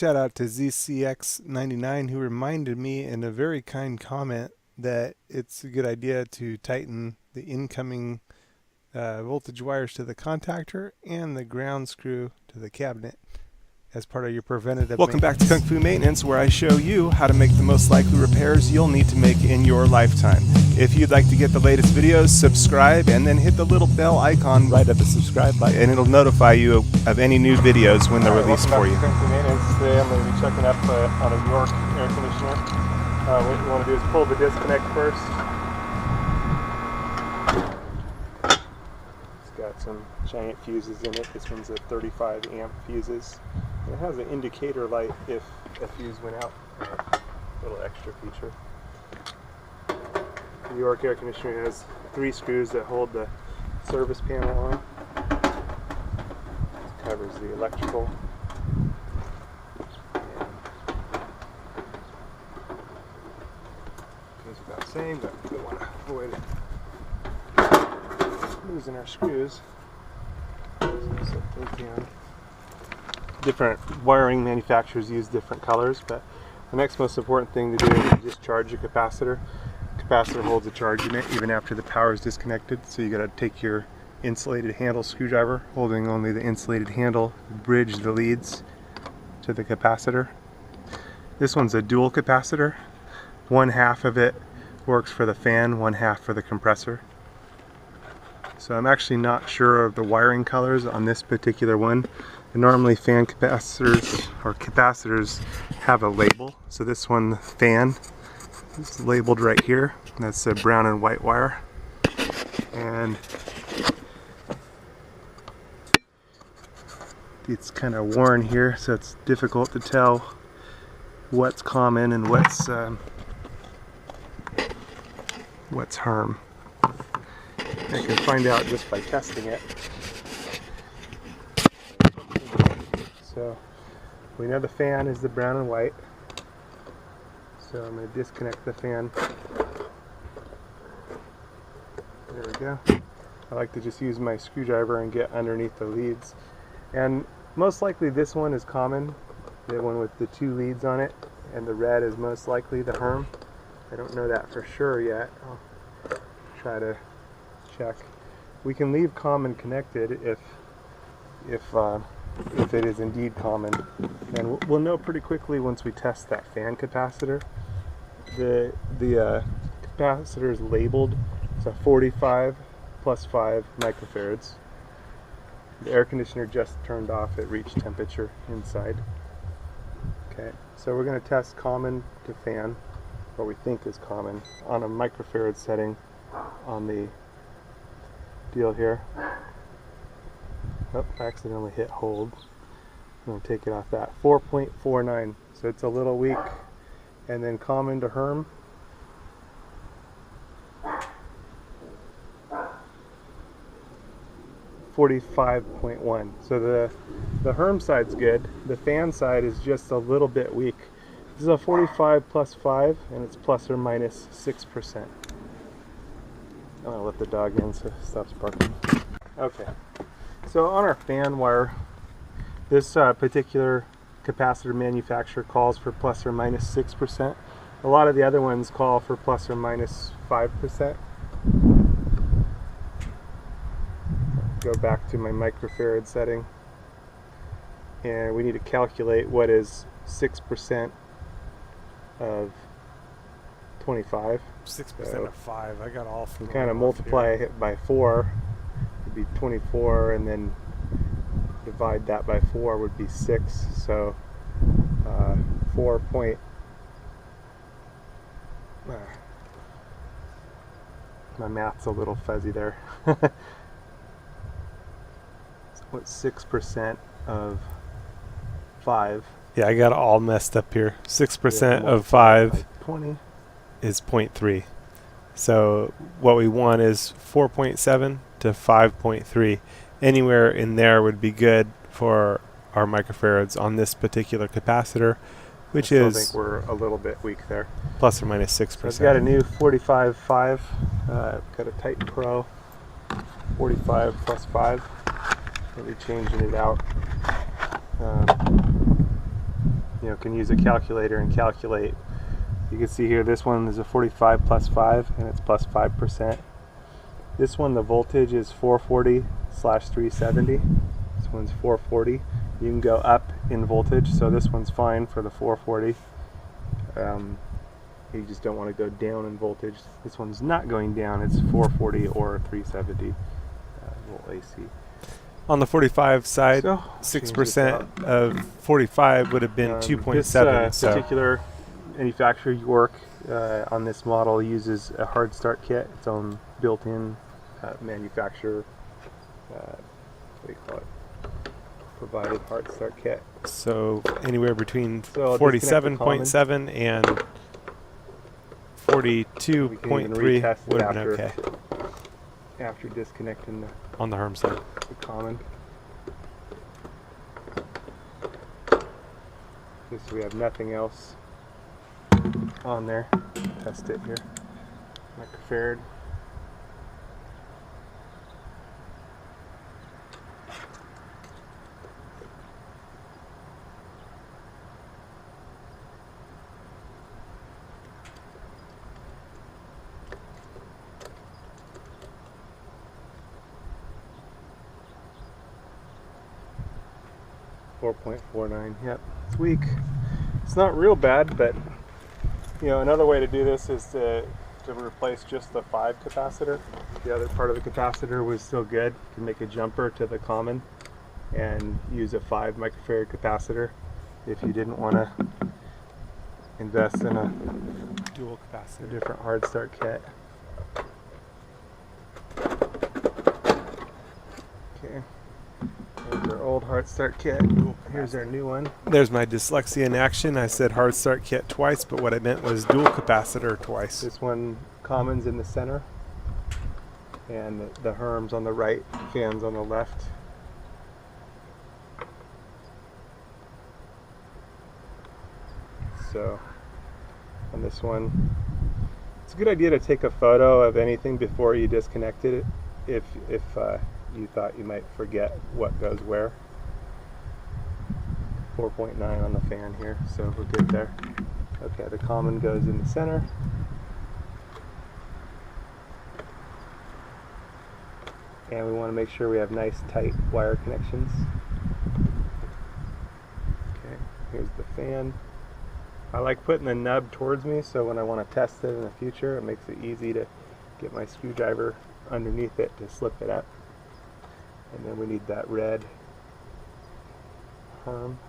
shout out to ZCX99 who reminded me in a very kind comment that it's a good idea to tighten the incoming voltage wires to the contactor and the ground screw to the cabinet as part of your preventative Welcome back to Kung Fu Maintenance, where I show you how to make the most likely repairs you'll need to make in your lifetime. If you'd like to get the latest videos, subscribe and then hit the little bell icon right at the subscribe button and it'll notify you of any new videos when they're released for you. Welcome back to Kung Fu Maintenance. Today I'm going to be checking up on a York air conditioner. What you want to do is pull the disconnect first. It's got some giant fuses in it. This one's a 35 amp fuses. It has an indicator light if a fuse went out. A little extra feature. The York air conditioner has 3 screws that hold the service panel on. This covers the electrical. Goes without saying, but we want to avoid losing our screws. So set those down. Different wiring manufacturers use different colors, but the next most important thing to do is just charge your capacitor. The capacitor holds a charge in it even after the power is disconnected, so you got to take your insulated handle screwdriver, holding only the insulated handle, bridge the leads to the capacitor. This one's a dual capacitor. One half of it works for the fan, one half for the compressor. So I'm actually not sure of the wiring colors on this particular one. Normally fan capacitors or capacitors have a label. So this one, the fan, is labeled right here. That's a brown and white wire. And it's kind of worn here, so it's difficult to tell what's common and what's harm. I can find out just by testing it. So we know the fan is the brown and white. So I'm going to disconnect the fan. There we go. I like to just use my screwdriver and get underneath the leads. And most likely this one is common, the one with the 2 leads on it, and the red is most likely the Herm. I don't know that for sure yet. I'll try to check. We can leave common connected if it is indeed common, and we'll know pretty quickly once we test that fan capacitor. The capacitor is labeled, so 45 plus 5 microfarads. The air conditioner just turned off at reach temperature inside. Okay, so we're going to test common to fan, what we think is common, on a microfarad setting on the deal here. Oh, I accidentally hit hold. I'm going to take it off that. 4.49, so it's a little weak. And then common to Herm. 45.1. So the Herm side's good. The fan side is just a little bit weak. This is a 45 plus 5, and it's plus or minus 6%. I'm going to let the dog in so it stops barking. Okay. So on our fan wire, this particular capacitor manufacturer calls for plus or minus 6%. A lot of the other ones call for plus or minus 5%. Go back to my microfarad setting, and we need to calculate what is 6% of 25. 6% of 5. I got all 4. You kind of multiply it by 4. Would be 24, and then divide that by 4 would be 6. So 4 point. My math's a little fuzzy there. So what's 6% of 5? Yeah, I got it all messed up here. 6% of 5 20 is 0.3. So what we want is 4.7 to 5.3. Anywhere in there would be good for our microfarads on this particular capacitor, which I is think we're a little bit weak there. plus or minus 6%. I've got a new 45.5. Got a Titan Pro 45 plus 5. I'll be changing it out. can use a calculator and calculate. You can see here this one is a 45 plus 5 and it's plus 5%. This one, the voltage is 440/370. This one's 440. You can go up in voltage, so this one's fine for the 440. You just don't want to go down in voltage. This one's not going down. It's 440 or 370 volt AC. On the 45 side, So, 6% of 45 would have been 2.7. This particular manufacturer, York, on this model uses a hard start kit, its own built-in manufacturer, what do you call it? Provided hard start kit. So anywhere between So I'll disconnect the 47.7 and We can even 42.3 retest it would have been okay after disconnecting the on the Herm side. common. Okay, so we have nothing else on there. Test it here. Microfarad. .49. Yep, it's weak. It's not real bad, but another way to do this is to replace just the 5 capacitor. The other part of the capacitor was still good. You can make a jumper to the common and use a 5 microfarad capacitor if you didn't want to invest in a Dual capacitor. different hard start kit. Okay. There's our old hard start kit. Here's our new one. There's my dyslexia in action. I said hard start kit twice, but what I meant was dual capacitor twice. This one, common's in the center, and the Herm's on the right, fans on the left. So, on this one, it's a good idea to take a photo of anything before you disconnect it, if you thought you might forget what goes where. 4.9 on the fan here, so we're good there. Okay, the common goes in the center. And we want to make sure we have nice tight wire connections. Okay, here's the fan. I like putting the nub towards me, so when I want to test it in the future, it makes it easy to get my screwdriver underneath it to slip it up. And then we need that red Herm.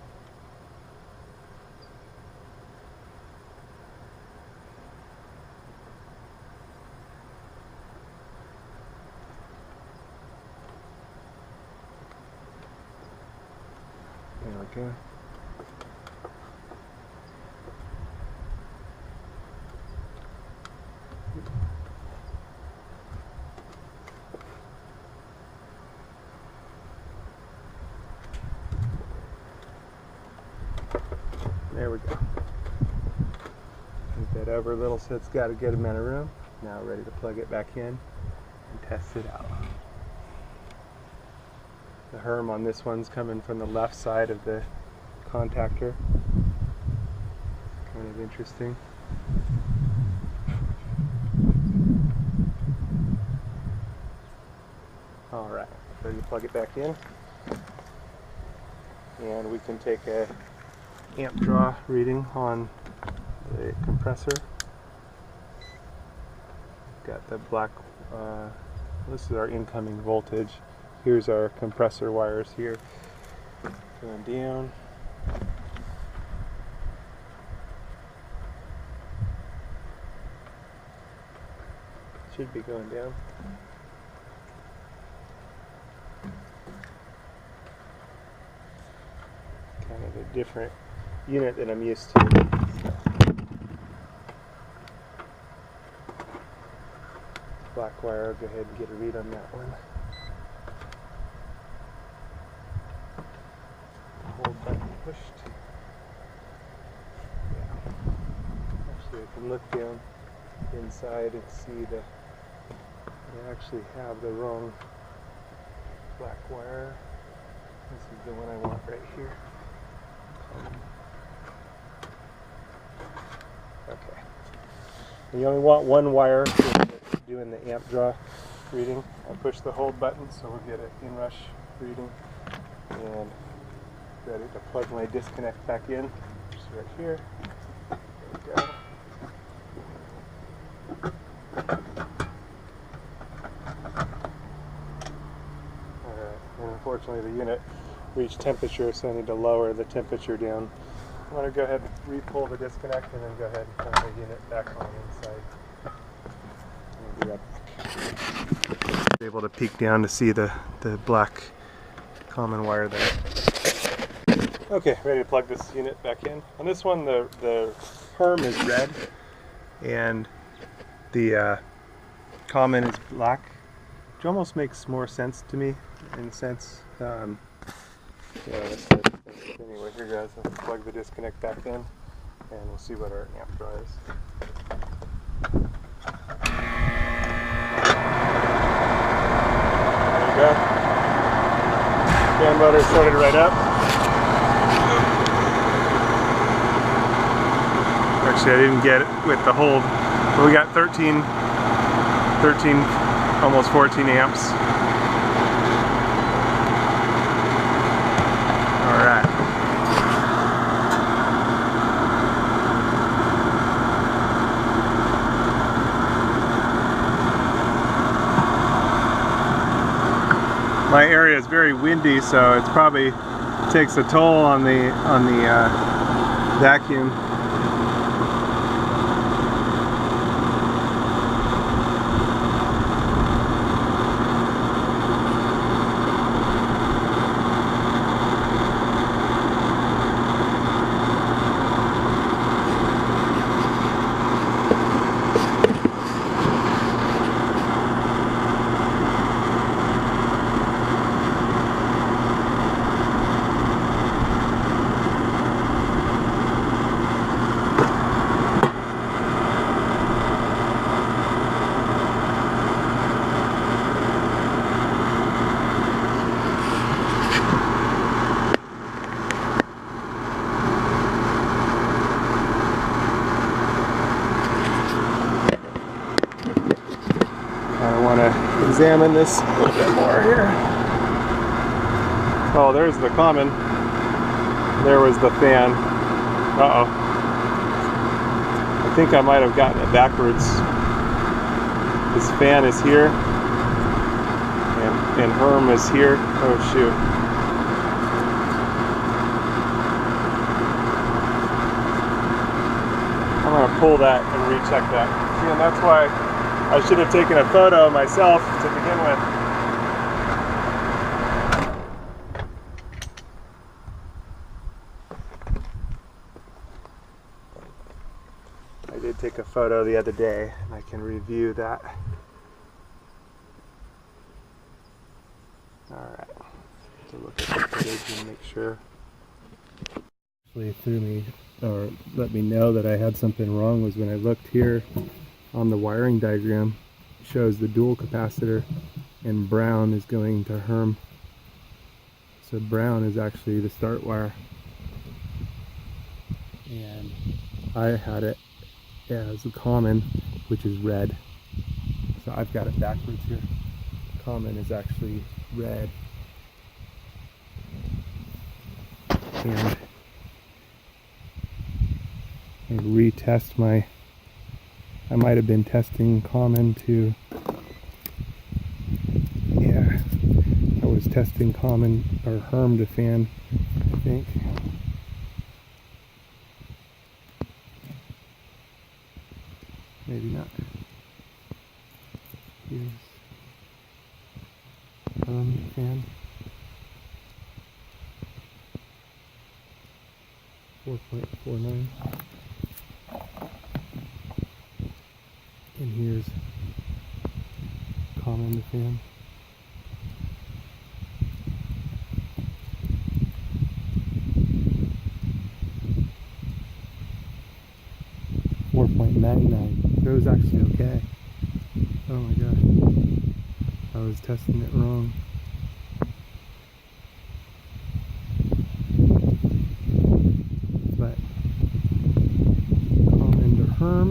There we go. There we go. Move that over a little so it's got a good amount of room. Now ready to plug it back in and test it out. The Herm on this one's coming from the left side of the contactor. Kind of interesting. Alright, so you plug it back in. And we can take a amp draw reading on the compressor. Got the black, this is our incoming voltage. Here's our compressor wires here. Going down. Should be going down. Kind of a different unit than I'm used to. Black wire, I'll go ahead and get a read on that one. Hold button pushed. Yeah. Actually, I can look down inside and see that I actually have the wrong black wire. This is the one I want right here. You only want one wire for doing the amp draw reading. I push the hold button so we'll get an inrush reading. And ready to plug my disconnect back in. Just right here. There we go. Alright, and unfortunately the unit reached temperature, so I need to lower the temperature down. I'm going to go ahead and re-pull the disconnect and then go ahead and turn the unit back on inside. I'll be right back. Able to peek down to see the black common wire there. Okay, ready to plug this unit back in. On this one, the perm is red and the common is black, which almost makes more sense to me in a sense. Yeah, that's it. Anyway, here guys, I'll plug the disconnect back in and we'll see what our amp draw is. There you go. Fan motor started right up. Actually, I didn't get it with the hold, but we got 13, almost 14 amps. Alright. My area is very windy, so it's probably takes a toll on the vacuum. Examine this a little bit more here. Oh, there's the common. There was the fan. Uh-oh. I think I might have gotten it backwards. This fan is here, and Herm is here. Oh shoot. I'm gonna pull that and recheck that. See, and that's why I should have taken a photo myself to begin with. I did take a photo the other day, and I can review that. Alright, so look at the footage and make sure. Actually threw me, or let me know that I had something wrong was when I looked here on the wiring diagram. It shows the dual capacitor and brown is going to Herm. So brown is actually the start wire. And I had it as a common, which is red. So I've got it backwards here. Common is actually red. And I retest my, I might have been testing common to, yeah, I was testing common or Herm to fan, I think. Maybe not. Here's Herm fan. 4.49. And here's common fan. .99. It was actually okay. Oh my gosh. I was testing it wrong. But common to Herm.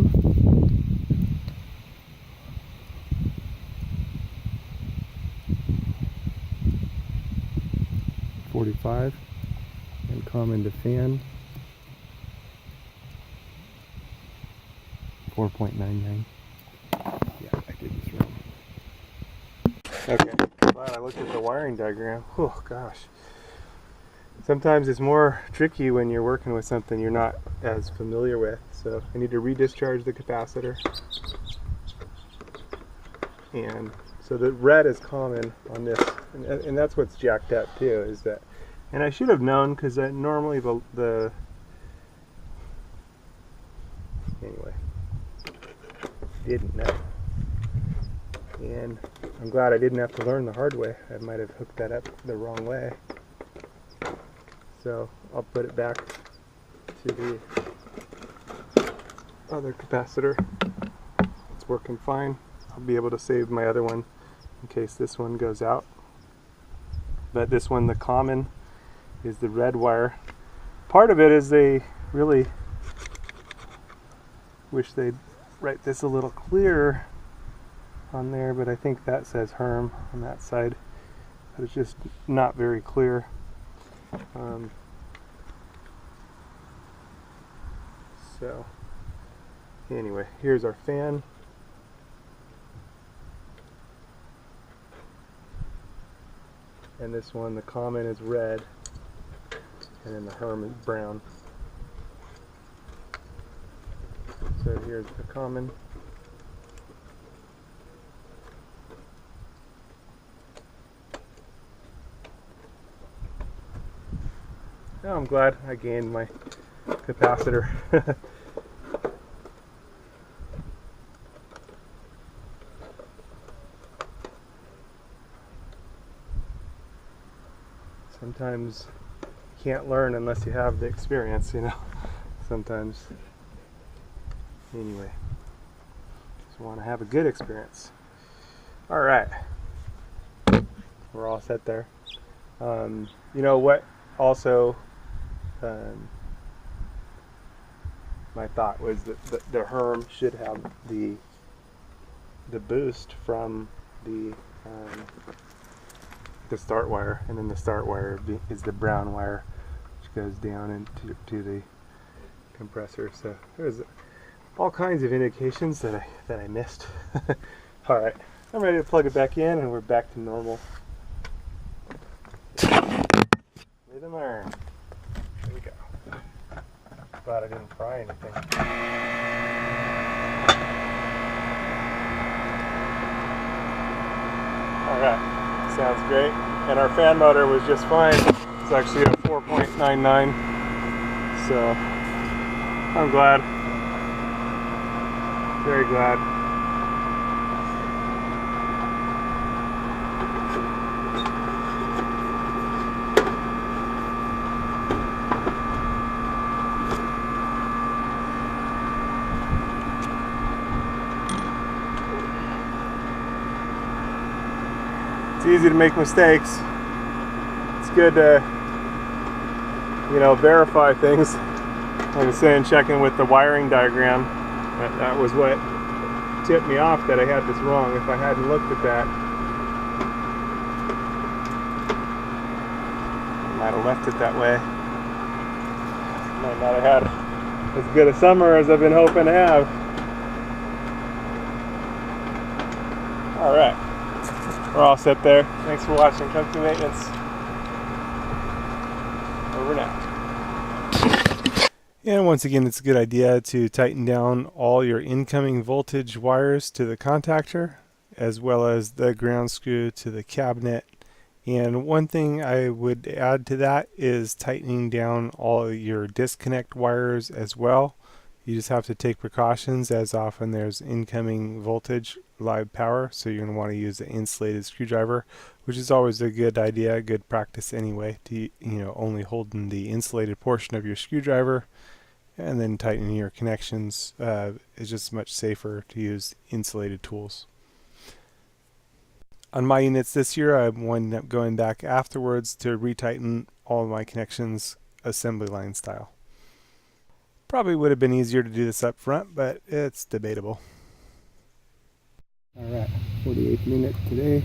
through 5, and common to fan 4.99. Yeah, I did this wrong. Okay, glad I looked at the wiring diagram. Oh gosh. Sometimes it's more tricky when you're working with something you're not as familiar with. So I need to redischarge the capacitor. And so the red is common on this, and that's what's jacked up too, is that, and I should have known because normally anyway, didn't know. And I'm glad I didn't have to learn the hard way. I might have hooked that up the wrong way. So I'll put it back to the other capacitor. It's working fine. I'll be able to save my other one in case this one goes out. But this one, the common, is the red wire. Part of it is they really wish they'd write this a little clearer on there, but I think that says Herm on that side. But it's just not very clear. So anyway, here's our fan. And this one, the common, is red, and then the Herm is brown. So here's the common. Now I'm glad I gained my capacitor. Sometimes you can't learn unless you have the experience, you know. Sometimes. Anyway, just want to have a good experience. All right, we're all set there. You know what? Also, my thought was that the Herm should have the boost from the start wire, and then the start wire is the brown wire, which goes down into the compressor. So there's all kinds of indications that I missed. All right, I'm ready to plug it back in, and we're back to normal. Live and learn. Here we go. Glad I didn't fry anything. All right. Sounds great. And our fan motor was just fine. It's actually a 4.99. So I'm glad. Very glad. It's easy to make mistakes. It's good to, you know, verify things. Like I was saying, checking with the wiring diagram. That was what tipped me off that I had this wrong. If I hadn't looked at that, I might have left it that way. Might not have had as good a summer as I've been hoping to have. All right. We're all set there. Thanks for watching Company Maintenance. Over now. And once again, it's a good idea to tighten down all your incoming voltage wires to the contactor, as well as the ground screw to the cabinet. And one thing I would add to that is tightening down all your disconnect wires as well. You just have to take precautions, as often there's incoming voltage, live power, so you're going to want to use the insulated screwdriver, which is always a good idea, good practice anyway, to, only holding the insulated portion of your screwdriver, and then tightening your connections is just much safer to use insulated tools. On my units this year, I wound up going back afterwards to retighten all of my connections assembly line style. Probably would have been easier to do this up front, but it's debatable. All right, 48th minute today.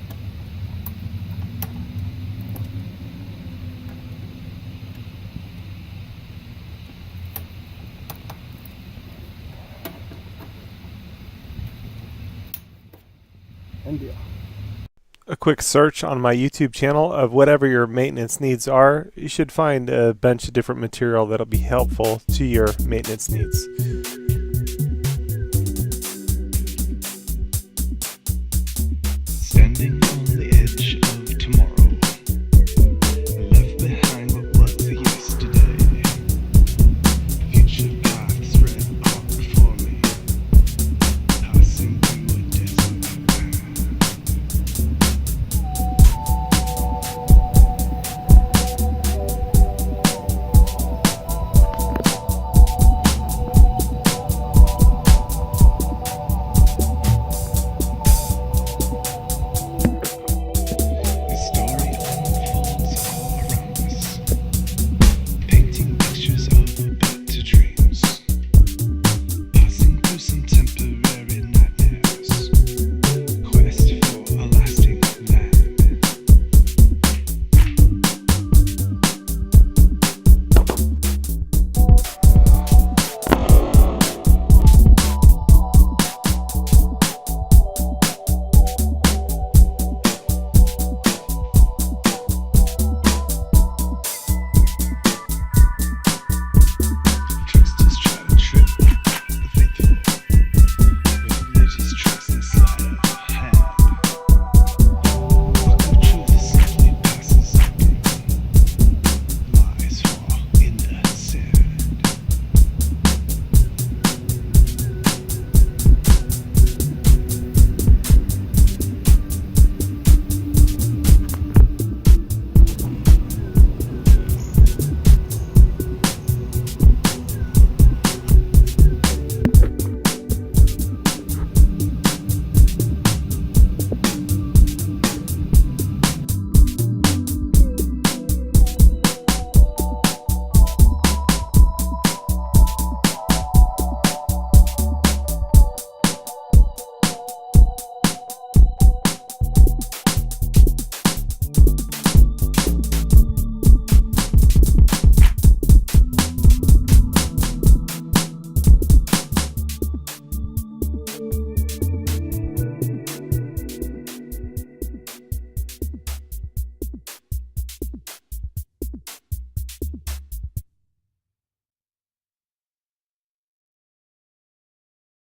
End deal. A quick search on my YouTube channel of whatever your maintenance needs are, you should find a bunch of different material that'll be helpful to your maintenance needs.